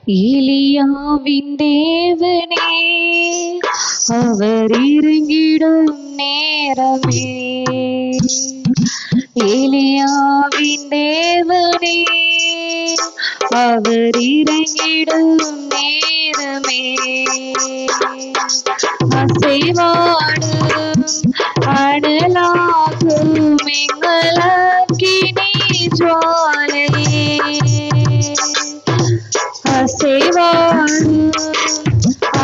எலியாவின் தேவனே அவர் இறங்கிடும் நேரமே. எலியாவின் தேவனே அவர் இறங்கிடும் நேரமே. அசைவாடும் அனலாகும் எங்களக்கினி ஜுவாலையே. அசைவாடும்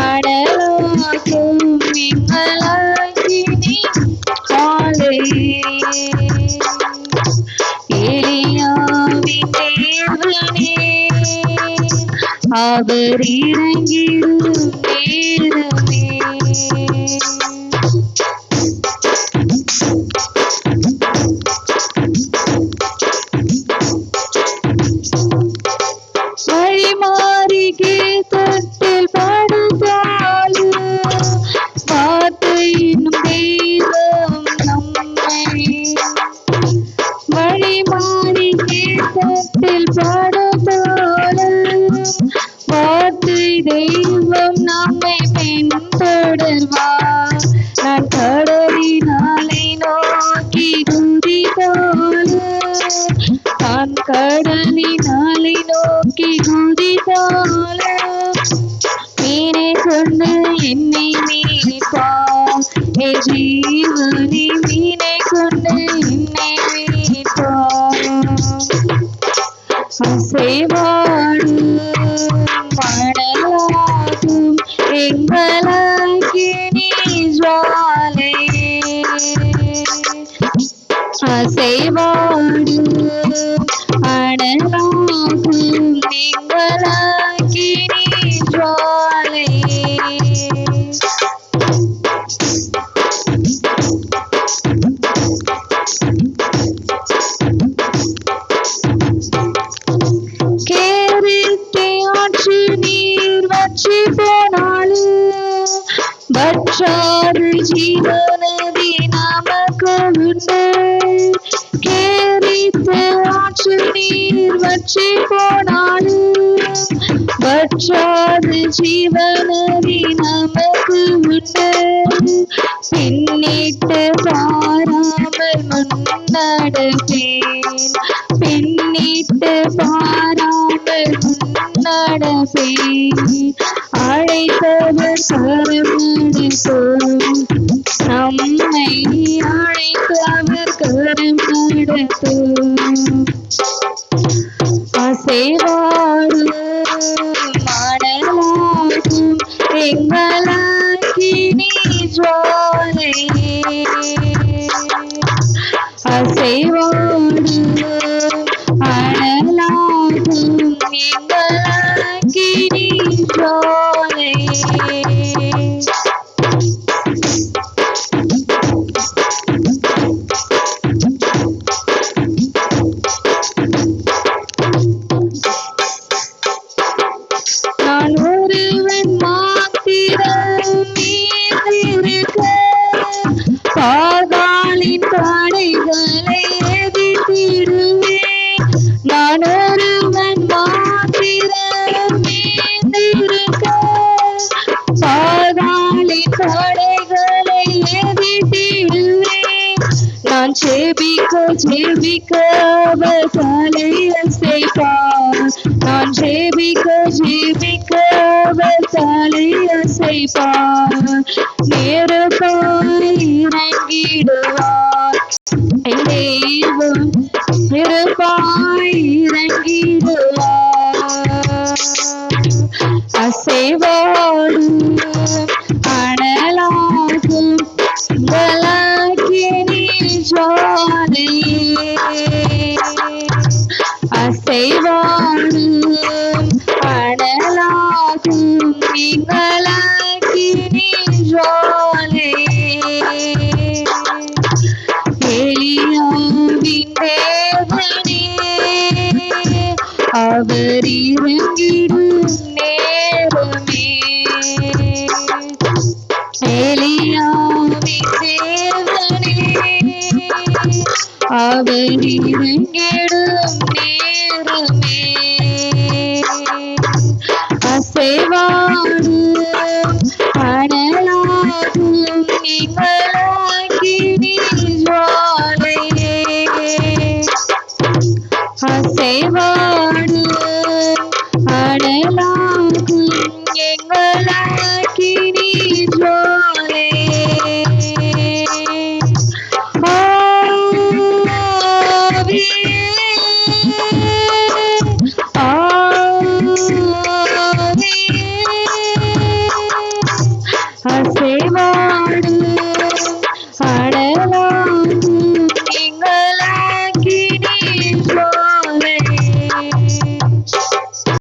அனலாகும் எங்களக்கினி ஜுவாலையே. எலியாவின் தேவனே அவர் இறங்கிடும் நேரமே. வழிமாறி கீதத்தில் பாடுதாலும் வார்த்தையின் தெய்வம் நம்மை. வழிமாறி கீதத்தில் பாடுதாலும் வார்த்தை தெய்வம் நம்மை பின்தொடர்வார். நான் கடலினாலை நோக்கி குதித்தாலும் நான் கடலினாலை நோக்கி குதித்தாலும் மீனை கொண்டு என்னை மீட்பார். என் ஜீவனை மீனை கொண்டு என்னை மீட்பார். அசைவாடும் மணலாகும் எங்களக்கினி ஜுவாலையே. அசைவாடும் அனலாகும் எங்களக்கினி ஜுவாலையே. கேரித்தை ஆற்று நீர் வற்றி போனாலும் வற்றாது ஜீவநதி நமக்கு உண்டு. கேரித்தை ஆற்று நீர் வற்றி போனாலும் வற்றாது ஜீவநதி நமக்கு உண்டு. பின்னிட்டு பாராமல் முன்னடப்பேன். பின்னிட்டு பாராமல் முன்னடப்பேன். அழைத்தவர் கரம் நம்மை அழைத்தவர் கரம் நடத்தும். அசைவாடும் மணலாகும் எங்களக்கினி ஜுவாலையே. அசைவாடும் அனலாகும் எங்களக்கினி ஜுவாலையே. நான் ஒருவன் மாத்திரம் மீதிருக்க பாகாலின் தடைகளை எதிர்த்திடுவேன். நான் ஒருவன் மாத்திரம் மீதிருக்க பாகாலின் தடைகளை எதிர்த்திடுவேன். நான் ஜெபிக்க அவர் தலை அசைப்பார். நான் ஜெபிக்க அவர் தலை அசைப்பார். நெருப்பாய் இறங்கிடுவார் என் தெய்வம். நெருப்பாய் இறங்கிடுவார். அசைவாடும் அனலாகும் எங்களக்கினி ஜுவாலையே. அசைவாடும் அனலாகும் எங்களக்கினி ஜுவாலையே. எலியாவின் தேவனே அவர் இறங்கிடும் நேரமே. எலியாவின் தேவனே அவர் இறங்கிடும்